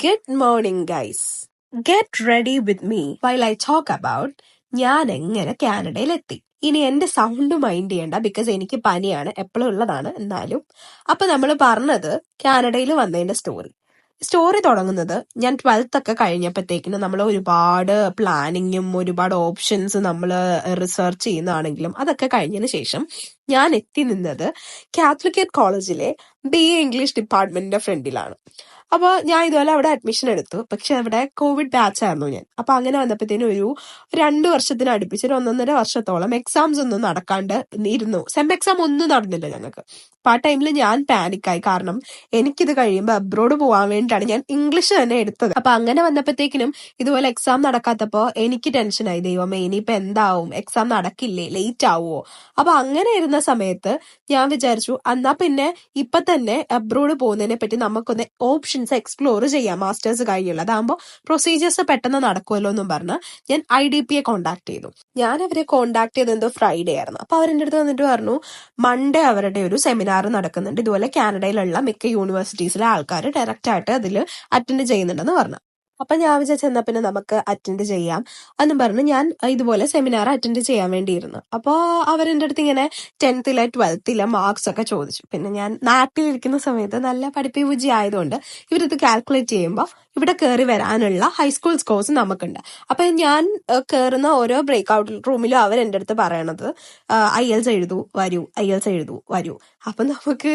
Good morning, guys. Get ready with me while I talk about ഞാൻ എങ്ങനെ കാനഡയിലെത്തി. ഇനി എന്റെ സൗണ്ട് മൈൻഡ് ചെയ്യണ്ട, ബിക്കോസ് എനിക്ക് പനിയാണ്, എപ്പോഴും ഉള്ളതാണ്. എന്നാലും അപ്പൊ നമ്മൾ പറഞ്ഞത് കാനഡയിൽ വന്നതിന്റെ സ്റ്റോറി തുടങ്ങുന്നത് ഞാൻ 12th ഒക്കെ കഴിഞ്ഞപ്പോഴത്തേക്കിന് നമ്മൾ ഒരുപാട് പ്ലാനിങ്ങും ഒരുപാട് ഓപ്ഷൻസ് നമ്മൾ റിസർച്ച് ചെയ്യുന്നതാണെങ്കിലും അതൊക്കെ കഴിഞ്ഞതിന് ശേഷം ഞാൻ എത്തി നിന്നത് കാത്തലിക് കോളേജിലെ BA ഇംഗ്ലീഷ് ഡിപ്പാർട്ട്മെന്റിന്റെ ഫ്രണ്ടിലാണ്. അപ്പൊ ഞാൻ ഇതുപോലെ അവിടെ അഡ്മിഷൻ എടുത്തു. പക്ഷെ അവിടെ കോവിഡ് ബാച്ച് ആയിരുന്നു ഞാൻ. അപ്പൊ അങ്ങനെ വന്നപ്പോഴത്തേനും ഒരു 2 വർഷത്തിന് അടുപ്പിച്ച് ഒരു 1.5 വർഷത്തോളം എക്സാംസ് ഒന്നും നടക്കാണ്ട് ഇരുന്നു. സെം എക്സാം ഒന്നും നടന്നില്ല ഞങ്ങൾക്ക്. അപ്പൊ ആ ടൈമിൽ ഞാൻ പാനിക്കായി. കാരണം എനിക്കിത് കഴിയുമ്പോൾ അബ്രോഡ് പോകാൻ വേണ്ടിയിട്ടാണ് ഞാൻ ഇംഗ്ലീഷ് തന്നെ എടുത്തത്. അപ്പൊ അങ്ങനെ വന്നപ്പോഴത്തേക്കിനും ഇതുപോലെ എക്സാം നടക്കാത്തപ്പോ എനിക്ക് ടെൻഷനായി. ദൈവമേ, ഇനിയിപ്പോ എന്താവും, എക്സാം നടക്കില്ലേ, ലേറ്റ് ആവുമോ? അപ്പൊ അങ്ങനെ ഇരുന്ന സമയത്ത് ഞാൻ വിചാരിച്ചു, എന്നാ പിന്നെ ഇപ്പൊ തന്നെ അബ്രോഡ് പോകുന്നതിനെ പറ്റി നമുക്കൊന്ന് ഓപ്ഷൻസ് എക്സ്പ്ലോർ ചെയ്യാം മാസ്റ്റേഴ്സ് കഴിഞ്ഞുള്ള. അതാകുമ്പോൾ പ്രൊസീജിയേഴ്സ് പെട്ടെന്ന് നടക്കുമല്ലോ എന്നും പറഞ്ഞ് ഞാൻ IDP കോണ്ടാക്ട് ചെയ്തു. ഞാൻ അവരെ കോണ്ടാക്ട് ചെയ്തത് എന്തോ ഫ്രൈഡേ ആയിരുന്നു. അപ്പൊ അവരെന്റെ അടുത്ത് വന്നിട്ട് പറഞ്ഞു, മൺഡേ അവരുടെ ഒരു സെമിനാർ നടക്കുന്നുണ്ട്, ഇതുപോലെ കാനഡയിലുള്ള മിക്ക യൂണിവേഴ്സിറ്റീസിലെ ആൾക്കാർ ഡയറക്റ്റ് ആയിട്ട് അതിൽ അറ്റൻഡ് ചെയ്യുന്നുണ്ടെന്ന് പറഞ്ഞു. അപ്പൊ ഞാൻ വിചാരിച്ചു എന്നാ പിന്നെ നമുക്ക് അറ്റൻഡ് ചെയ്യാം എന്നും പറഞ്ഞ് ഞാൻ ഇതുപോലെ സെമിനാർ അറ്റൻഡ് ചെയ്യാൻ വേണ്ടിയിരുന്നു. അപ്പൊ അവരെന്റെ അടുത്ത് ഇങ്ങനെ 10th-ലെ 12th-ലെ മാർക്സ് ഒക്കെ ചോദിച്ചു. പിന്നെ ഞാൻ നാട്ടിലിരിക്കുന്ന സമയത്ത് നല്ല പഠിപ്പി ബുദ്ധി ആയതുകൊണ്ട് ഇവരിത് കാൽക്കുലേറ്റ് ചെയ്യുമ്പോൾ ഇവിടെ കയറി വരാനുള്ള ഹൈസ്കൂൾ സ്കോഴ്സ് നമുക്കുണ്ട്. അപ്പൊ ഞാൻ കയറുന്ന ഓരോ ബ്രേക്ക് ഔട്ട് റൂമിലും അവരെന്റെ അടുത്ത് പറയണത് IELTS എഴുതൂ വരൂ, IELTS എഴുതൂ വരൂ. അപ്പൊ നമുക്ക്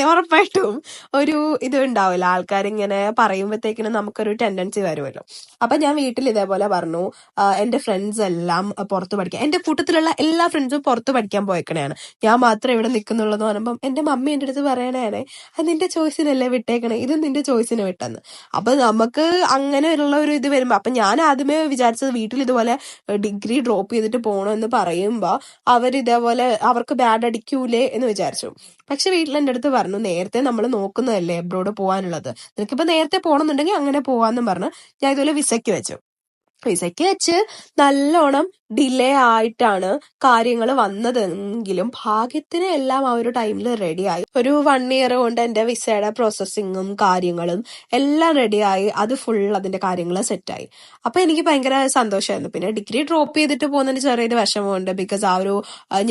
ഉറപ്പായിട്ടും ഒരു ഇത് ഉണ്ടാവില്ല, ആൾക്കാരിങ്ങനെ പറയുമ്പോഴത്തേക്കിനും നമുക്കൊരു ടെൻഡൻസി വരുമല്ലോ. അപ്പൊ ഞാൻ വീട്ടിൽ ഇതേപോലെ പറഞ്ഞു, എന്റെ ഫ്രണ്ട്സ് എല്ലാം പുറത്ത് പഠിക്കാൻ, എന്റെ കൂട്ടത്തിലുള്ള എല്ലാ ഫ്രണ്ട്സും പുറത്ത് പഠിക്കാൻ പോയേക്കണേയാണ്, ഞാൻ മാത്രം ഇവിടെ നിൽക്കുന്നുള്ളത് പറയുമ്പം എന്റെ മമ്മി എന്റെ അടുത്ത് പറയണേ, അത് നിന്റെ ചോയ്സിനല്ലേ വിട്ടേക്കണേ, ഇത് നിന്റെ ചോയ്സിന് വിട്ടെന്ന്. അപ്പൊ നമുക്ക് അങ്ങനെയുള്ള ഒരു ഇത് വരുമ്പോ, അപ്പൊ ഞാൻ ആദ്യമേ വിചാരിച്ചത് വീട്ടിൽ ഇതുപോലെ ഡിഗ്രി ഡ്രോപ്പ് ചെയ്തിട്ട് പോകണമെന്ന് പറയുമ്പോ അവരിതേപോലെ അവർക്ക് ബാഡ് അടിക്കൂലേ എന്ന് വിചാരിച്ചു. പക്ഷെ വീട്ടിൽ എന്റെ അടുത്ത് പറഞ്ഞു, നേരത്തെ നമ്മൾ നോക്കുന്നതല്ലേ അബ്രോഡ് പോകാനുള്ളത്, നിനക്കിപ്പോ നേരത്തെ പോകണമെന്നുണ്ടെങ്കിൽ അങ്ങനെ പോവാന്നും പറഞ്ഞ് ഞാൻ ഇതുപോലെ വിസയ്ക്ക് വെച്ച് നല്ലോണം ഡിലേ ആയിട്ടാണ് കാര്യങ്ങൾ വന്നതെങ്കിലും ഭാഗ്യത്തിന് എല്ലാം ആ ഒരു ടൈമിൽ റെഡിയായി. ഒരു 1 ഇയർ കൊണ്ട് എന്റെ വിസയുടെ പ്രോസസ്സിങ്ങും കാര്യങ്ങളും എല്ലാം റെഡിയായി. അത് ഫുൾ അതിന്റെ കാര്യങ്ങൾ സെറ്റായി. അപ്പൊ എനിക്ക് ഭയങ്കര സന്തോഷമായിരുന്നു. പിന്നെ ഡിഗ്രി ഡ്രോപ്പ് ചെയ്തിട്ട് പോകുന്നതിന് ചെറിയൊരു വിഷമമുണ്ട്. ബിക്കോസ് ആ ഒരു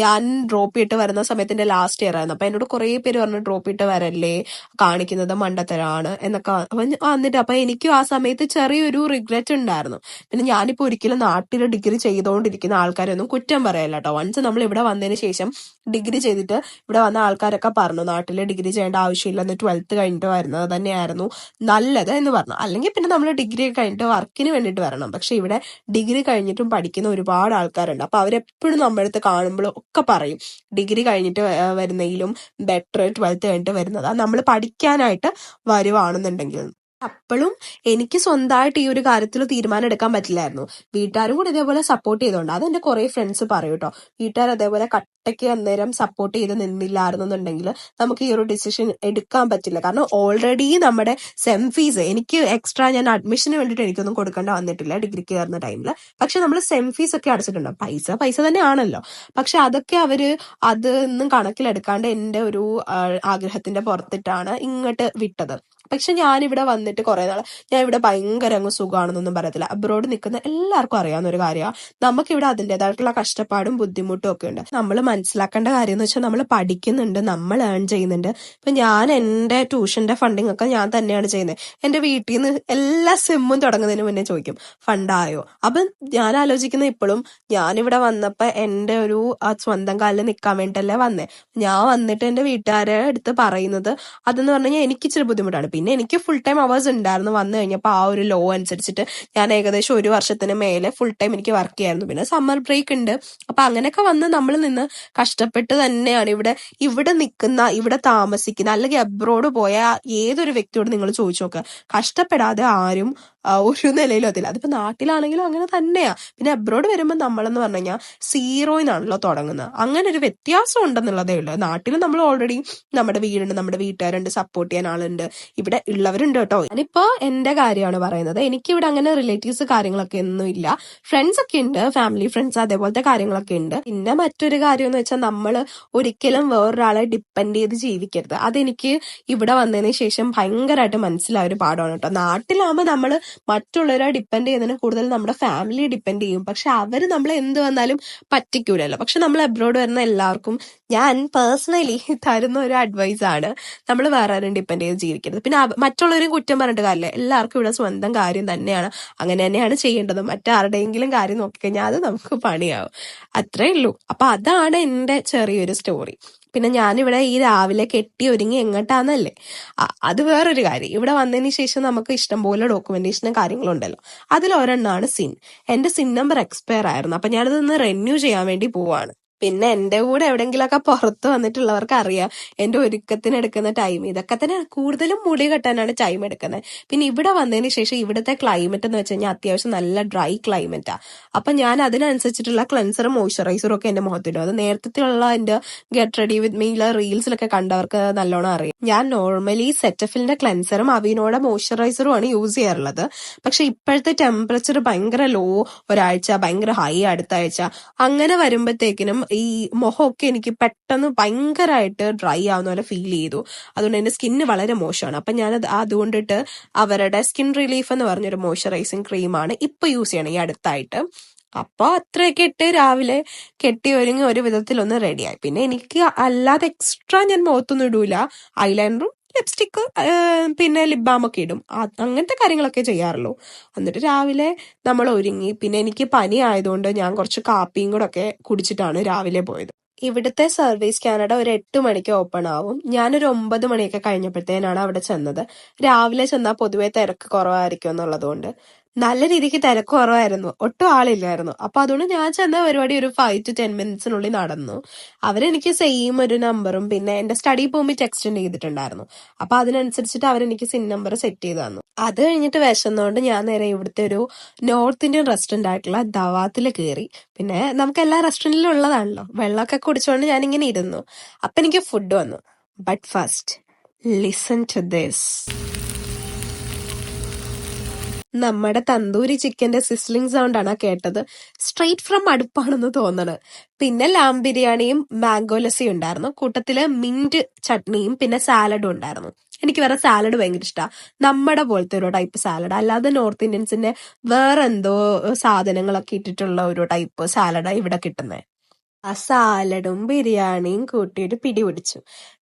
ഞാൻ ഡ്രോപ്പ് ചെയ്തിട്ട് വരുന്ന സമയത്തിന്റെ ലാസ്റ്റ് ഇയർ ആയിരുന്നു. അപ്പൊ എന്നോട് കുറെ പേര് പറഞ്ഞു, ഡ്രോപ്പ് ചെയ്തിട്ട് വരല്ലേ, കാണിക്കുന്നത് മണ്ടത്തരാണ് എന്നൊക്കെ വന്നിട്ട്. അപ്പൊ എനിക്കും ആ സമയത്ത് ചെറിയൊരു റിഗ്രറ്റ് ഉണ്ടായിരുന്നു. പിന്നെ ഞാനിപ്പോ ഒരിക്കലും നാട്ടിൽ ഡിഗ്രി ചെയ്തുകൊണ്ടിരിക്കുന്ന ആൾക്കാരൊന്നും കുറ്റം പറയല്ല കേട്ടോ. വൺസ് നമ്മൾ ഇവിടെ വന്നതിന് ശേഷം ഡിഗ്രി ചെയ്തിട്ട് ഇവിടെ വന്ന ആൾക്കാരൊക്കെ പറഞ്ഞു, നാട്ടിൽ ഡിഗ്രി ചെയ്യേണ്ട ആവശ്യമില്ല, എന്ന് 12th കഴിഞ്ഞിട്ട് വരുന്നത് തന്നെയായിരുന്നു നല്ലത് എന്ന് പറഞ്ഞു. അല്ലെങ്കിൽ പിന്നെ നമ്മൾ ഡിഗ്രി കഴിഞ്ഞിട്ട് വർക്കിന് വേണ്ടിയിട്ട് വരണം. പക്ഷെ ഇവിടെ ഡിഗ്രി കഴിഞ്ഞിട്ടും പഠിക്കുന്ന ഒരുപാട് ആൾക്കാരുണ്ട്. അപ്പൊ അവരെപ്പോഴും നമ്മുടെ അടുത്ത് കാണുമ്പോഴും ഒക്കെ പറയും, ഡിഗ്രി കഴിഞ്ഞിട്ട് വരുന്നതിലും ബെറ്റർ 12th കഴിഞ്ഞിട്ട് വരുന്നത്, നമ്മൾ പഠിക്കാനായിട്ട് വരുവാണെന്നുണ്ടെങ്കിൽ. അപ്പോഴും എനിക്ക് സ്വന്തമായിട്ട് ഈ ഒരു കാര്യത്തിൽ തീരുമാനം എടുക്കാൻ പറ്റില്ലായിരുന്നു. വീട്ടുകാരും കൂടെ ഇതേപോലെ സപ്പോർട്ട് ചെയ്തോണ്ട്. അതെന്റെ കുറെ ഫ്രണ്ട്സ് പറയും കേട്ടോ, വീട്ടുകാർ അതേപോലെ കട്ടയ്ക്ക് അന്നേരം സപ്പോർട്ട് ചെയ്ത് നിന്നില്ലായിരുന്നുണ്ടെങ്കിൽ നമുക്ക് ഈ ഒരു ഡിസിഷൻ എടുക്കാൻ പറ്റില്ല. കാരണം ഓൾറെഡി നമ്മുടെ സെം ഫീസ് എനിക്ക് എക്സ്ട്രാ, ഞാൻ അഡ്മിഷന് വേണ്ടിയിട്ട് എനിക്കൊന്നും കൊടുക്കേണ്ട വന്നിട്ടില്ല ഡിഗ്രിക്ക് കയറുന്ന ടൈമിൽ. പക്ഷെ നമ്മൾ സെം ഫീസ് ഒക്കെ അടച്ചിട്ടുണ്ട്. പൈസ തന്നെ ആണല്ലോ. പക്ഷെ അതൊക്കെ അതൊന്നും കണക്കിലെടുക്കാണ്ട് എന്റെ ഒരു ആഗ്രഹത്തിന്റെ പുറത്തിട്ടാണ് ഇങ്ങോട്ട് വിട്ടത്. പക്ഷെ ഞാനിവിടെ വന്നിട്ട് കുറെ നാൾ ഞാൻ ഇവിടെ ഭയങ്കര അങ്ങ് സുഖമാണെന്നൊന്നും പറയത്തില്ല. അബ്രോഡ് നിൽക്കുന്ന എല്ലാവർക്കും അറിയാവുന്ന ഒരു കാര്യമാണ്, നമുക്കിവിടെ അതിൻ്റെതായിട്ടുള്ള കഷ്ടപ്പാടും ബുദ്ധിമുട്ടും ഒക്കെ ഉണ്ട്. നമ്മൾ മനസ്സിലാക്കേണ്ട കാര്യം എന്ന് വെച്ചാൽ നമ്മൾ പഠിക്കുന്നുണ്ട്, നമ്മൾ ഏൺ ചെയ്യുന്നുണ്ട്. ഇപ്പൊ ഞാൻ എന്റെ ട്യൂഷന്റെ ഫണ്ടിങ് ഒക്കെ ഞാൻ തന്നെയാണ് ചെയ്യുന്നത്. എന്റെ വീട്ടിൽ നിന്ന് എല്ലാ സെമ്മും തുടങ്ങുന്നതിന് മുന്നേ ചോദിക്കും, ഫണ്ടായോ? അപ്പൊ ഞാൻ ആലോചിക്കുന്ന ഇപ്പോഴും, ഞാനിവിടെ വന്നപ്പോ എന്റെ ഒരു സ്വന്തം കാലിൽ നിൽക്കാൻ വേണ്ടിട്ടല്ലേ വന്നേ. ഞാൻ വന്നിട്ട് എന്റെ വീട്ടുകാരെ അടുത്ത് പറയുന്നത് അതെന്ന് പറഞ്ഞു കഴിഞ്ഞാൽ എനിക്ക് ഇച്ചിരി ബുദ്ധിമുട്ടാണ്. പിന്നെ എനിക്ക് ഫുൾ ടൈം അവേഴ്സ് ഉണ്ടായിരുന്നു. വന്നു കഴിഞ്ഞപ്പോൾ ആ ഒരു ലോ അനുസരിച്ചിട്ട് ഞാൻ ഏകദേശം 1 വർഷത്തിന് മേലെ ഫുൾ ടൈം എനിക്ക് വർക്ക് ചെയ്യായിരുന്നു. പിന്നെ സമ്മർ ബ്രേക്ക് ഉണ്ട്. അപ്പൊ അങ്ങനെയൊക്കെ വന്ന് നമ്മൾ നിന്ന് കഷ്ടപ്പെട്ട് തന്നെയാണ് ഇവിടെ നിൽക്കുന്ന, ഇവിടെ താമസിക്കുന്ന, അല്ലെങ്കിൽ അബ്രോഡ് പോയ ഏതൊരു വ്യക്തിയോട് നിങ്ങൾ ചോദിച്ചു നോക്കുക, കഷ്ടപ്പെടാതെ ആരും ഒരു നിലയിലും എത്തില്ല. അതിപ്പോ നാട്ടിലാണെങ്കിലും അങ്ങനെ തന്നെയാ. പിന്നെ അബ്രോഡ് വരുമ്പോൾ നമ്മളെന്ന് പറഞ്ഞു കഴിഞ്ഞാൽ സീറോയിന്നാണല്ലോ തുടങ്ങുന്നത്. അങ്ങനെ ഒരു വ്യത്യാസം ഉണ്ടെന്നുള്ളതേ ഉള്ളൂ. നാട്ടിൽ നമ്മൾ ഓൾറെഡി നമ്മുടെ വീടുണ്ട്, നമ്മുടെ വീട്ടുകാരുണ്ട്, സപ്പോർട്ട് ചെയ്യാൻ ആളുണ്ട്, ഇവിടെ ഉള്ളവരുണ്ട് കേട്ടോ. ഞാനിപ്പോ എന്റെ കാര്യമാണ് പറയുന്നത്. എനിക്കിവിടെ അങ്ങനെ റിലേറ്റീവ്സ് കാര്യങ്ങളൊക്കെ ഒന്നും ഇല്ല. ഫ്രണ്ട്സ് ഒക്കെ ഉണ്ട്, ഫാമിലി ഫ്രണ്ട്സ് അതേപോലത്തെ കാര്യങ്ങളൊക്കെ ഉണ്ട്. പിന്നെ മറ്റൊരു കാര്യം എന്ന് വെച്ചാൽ നമ്മൾ ഒരിക്കലും വേറൊരാളെ ഡിപ്പെൻഡ് ചെയ്ത് ജീവിക്കരുത്. അതെനിക്ക് ഇവിടെ വന്നതിന് ശേഷം ഭയങ്കരമായിട്ട് മനസ്സിലായ ഒരു പാഠമാണ് കേട്ടോ. നാട്ടിലാകുമ്പോൾ നമ്മൾ മറ്റുള്ളവരെ ഡിപ്പെൻഡ് ചെയ്യുന്നതിന് കൂടുതൽ നമ്മുടെ ഫാമിലി ഡിപ്പെൻഡ് ചെയ്യും. പക്ഷെ അവര് നമ്മളെ എന്ത് വന്നാലും പറ്റിക്കൂലല്ലോ. പക്ഷെ നമ്മൾ അബ്രോഡ് വരുന്ന എല്ലാവർക്കും ഞാൻ പേഴ്സണലി തരുന്ന ഒരു അഡ്വൈസ് ആണ്, നമ്മൾ വേറെ ആരും ഡിപ്പെൻഡ് ചെയ്ത് ജീവിക്കരുത്. പിന്നെ മറ്റുള്ളവരും കുറ്റം പറഞ്ഞിട്ട് കാര്യമില്ല. എല്ലാവർക്കും ഇവിടെ സ്വന്തം കാര്യം തന്നെയാണ്, അങ്ങനെ തന്നെയാണ് ചെയ്യേണ്ടത്. മറ്റാരുടെയെങ്കിലും കാര്യം നോക്കിക്കഴിഞ്ഞാൽ അത് നമുക്ക് പണിയാവും. അത്രേ ഉള്ളൂ. അപ്പൊ അതാണ് എന്റെ ചെറിയൊരു സ്റ്റോറി. പിന്നെ ഞാനിവിടെ ഈ രാവിലെ കെട്ടി ഒരുങ്ങി എങ്ങോട്ടാന്നല്ലേ, അത് വേറൊരു കാര്യം. ഇവിടെ വന്നതിന് ശേഷം നമുക്ക് ഇഷ്ടംപോലെ ഡോക്യുമെന്റേഷനും കാര്യങ്ങളും ഉണ്ടല്ലോ. അതിലൊരെണ്ണമാണ് സിൻ. എന്റെ സിൻ നമ്പർ എക്സ്പയർ ആയിരുന്നു. അപ്പൊ ഞാനതൊന്ന് റിന്യൂ ചെയ്യാൻ വേണ്ടി പോവാണ്. പിന്നെ എന്റെ കൂടെ എവിടെങ്കിലൊക്കെ പുറത്ത് വന്നിട്ടുള്ളവർക്ക് അറിയാം എന്റെ ഒരുക്കത്തിന് എടുക്കുന്ന ടൈം. ഇതൊക്കെ തന്നെ കൂടുതലും മുടി കെട്ടാനാണ് ടൈം എടുക്കുന്നത്. പിന്നെ ഇവിടെ വന്നതിന് ശേഷം ഇവിടുത്തെ ക്ലൈമറ്റ് എന്ന് വെച്ച് കഴിഞ്ഞാൽ അത്യാവശ്യം നല്ല ഡ്രൈ ക്ലൈമറ്റാ. അപ്പൊ ഞാൻ അതിനനുസരിച്ചിട്ടുള്ള ക്ലെൻസറും മോയ്സ്ചറൈസറും ഒക്കെ എന്റെ മുഖത്തിടും. അത് നേരത്തെയുള്ള എന്റെ ഗെറ്റ് റെഡി വിത്ത് മീയിലെ റീൽസിലൊക്കെ കണ്ടവർക്ക് നല്ലോണം അറിയാം. ഞാൻ നോർമലി സെറ്റഫിലിന്റെ ക്ലെൻസറും അവിനോടെ മോയ്സ്ചറൈസറും ആണ് യൂസ് ചെയ്യാറുള്ളത്. പക്ഷെ ഇപ്പോഴത്തെ ടെമ്പറേച്ചർ ഭയങ്കര ലോ, ഒരാഴ്ച ഭയങ്കര ഹൈ, അടുത്ത ആഴ്ച അങ്ങനെ വരുമ്പോഴത്തേക്കിനും ഈ മുഖമൊക്കെ എനിക്ക് പെട്ടെന്ന് ഭയങ്കരമായിട്ട് ഡ്രൈ ആവുന്ന പോലെ ഫീൽ ചെയ്തു. അതുകൊണ്ട് എന്റെ സ്കിന്ന് വളരെ മോശമാണ്. അപ്പൊ ഞാൻ അതുകൊണ്ടിട്ട് അവരുടെ സ്കിൻ റിലീഫ് എന്ന് പറഞ്ഞൊരു മോയ്സ്ചറൈസിങ് ക്രീമാണ് ഇപ്പൊ യൂസ് ചെയ്യണം ഈ അടുത്തായിട്ട്. അപ്പൊ അത്രയൊക്കെ ഇട്ട് രാവിലെ കെട്ടി ഒരുങ്ങി ഒരു വിധത്തിലൊന്ന് റെഡിയായി. പിന്നെ എനിക്ക് അല്ലാതെ എക്സ്ട്രാ ഞാൻ മുഖത്തൊന്നും ഇടൂല. ഐലൈനറും ലിപ്സ്റ്റിക്ക് പിന്നെ ലിപ് ബാം ഒക്കെ ഇടും. അങ്ങനത്തെ കാര്യങ്ങളൊക്കെ ചെയ്യാറുള്ളൂ. എന്നിട്ട് രാവിലെ നമ്മൾ ഒരുങ്ങി. പിന്നെ എനിക്ക് പനി ആയതുകൊണ്ട് ഞാൻ കുറച്ച് കാപ്പിയും കൂടെ ഒക്കെ കുടിച്ചിട്ടാണ് രാവിലെ പോയത്. ഇവിടുത്തെ സർവീസ് കാനഡ ഒരു 8 മണിക്ക് ഓപ്പൺ ആവും. ഞാനൊരു 9 മണിയൊക്കെ കഴിഞ്ഞപ്പോഴത്തേനാണ് അവിടെ ചെന്നത്. രാവിലെ ചെന്നാൽ പൊതുവെ തിരക്ക് കുറവായിരിക്കും എന്നുള്ളതുകൊണ്ട് നല്ല രീതിക്ക് തിരക്ക് കുറവായിരുന്നു, ഒട്ടും ആളില്ലായിരുന്നു. അപ്പൊ അതുകൊണ്ട് ഞാൻ ചെന്ന പരിപാടി ഒരു 5 to 10 മിനിറ്റ്സിനുള്ളിൽ നടന്നു. അവരെനിക്ക് സെയിം ഒരു നമ്പറും പിന്നെ എന്റെ സ്റ്റഡി പെർമിറ്റ് എക്സ്റ്റെൻഡ് ചെയ്തിട്ടുണ്ടായിരുന്നു. അപ്പൊ അതിനനുസരിച്ചിട്ട് അവരെനിക്ക് സിൻ നമ്പർ സെറ്റ് ചെയ്ത് തന്നു. അത് കഴിഞ്ഞിട്ട് വിശന്നോണ്ട് ഞാൻ നേരെ ഇവിടുത്തെ ഒരു നോർത്ത് ഇന്ത്യൻ റെസ്റ്റോറന്റ് ആയിട്ടുള്ള ദവാത്തിൽ കയറി. പിന്നെ നമുക്ക് എല്ലാ റെസ്റ്റോറന്റിലും ഉള്ളതാണല്ലോ. വെള്ളമൊക്കെ കുടിച്ചോണ്ട് ഞാനിങ്ങനെ ഇരുന്നു. അപ്പൊ എനിക്ക് ഫുഡ് വന്നു. But first listen to this. നമ്മുടെ തന്തൂരി ചിക്കന്റെ സിസ്ലിംഗ് സൗണ്ട് ആണ് കേട്ടത്. സ്ട്രെയിറ്റ് ഫ്രം അടുപ്പാണെന്ന് തോന്നണ്. പിന്നെ ലാം ബിരിയാണിയും മാംഗോ ലസ്സിയും ഉണ്ടായിരുന്നു. കൂട്ടത്തില് മിന്റ് ചട്നിയും പിന്നെ സാലഡും ഉണ്ടായിരുന്നു. എനിക്ക് വേറെ സാലഡ് ഭയങ്കര ഇഷ്ടമാണ്. നമ്മുടെ പോലത്തെ ഒരു ടൈപ്പ് സാലഡ്, അല്ലാതെ നോർത്ത് ഇന്ത്യൻസിന്റെ വേറെ എന്തോ സാധനങ്ങളൊക്കെ ഇട്ടിട്ടുള്ള ഒരു ടൈപ്പ് സാലഡാണ് ഇവിടെ കിട്ടുന്നത്. ആ സാലഡും ബിരിയാണിയും കൂട്ടി ഒരു പിടി പിടിച്ചു.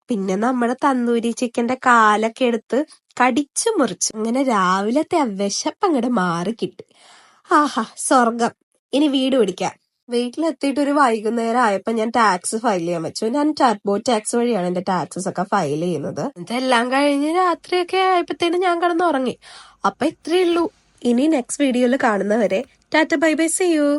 പിന്നെ നമ്മുടെ തന്തൂരി ചിക്കന്റെ കാലൊക്കെ എടുത്ത് കടിച്ചു മുറിച്ചു. അങ്ങനെ രാവിലത്തെ ആ വിശപ്പ് അങ്ങോട്ട് മാറി കിട്ടി. ആഹാ, സ്വർഗം. ഇനി വീട് പിടിക്കാം. വീട്ടിലെത്തിയിട്ട് ഒരു വൈകുന്നേരം ആയപ്പോ ഞാൻ ടാക്സ് ഫയൽ ചെയ്യാൻ വെച്ചു. ഞാൻ ടർബോ ടാക്സ് വഴിയാണ് എന്റെ ടാക്സസ് ഒക്കെ ഫയൽ ചെയ്യുന്നത്. ഇതെല്ലാം കഴിഞ്ഞ് രാത്രിയൊക്കെ ആയപ്പോഴത്തേനും ഞാൻ കിടന്നുറങ്ങി. അപ്പൊ ഇത്രയേ ഉള്ളൂ. ഇനി നെക്സ്റ്റ് വീഡിയോയിൽ കാണുന്നവരെ tata bye bye, see U.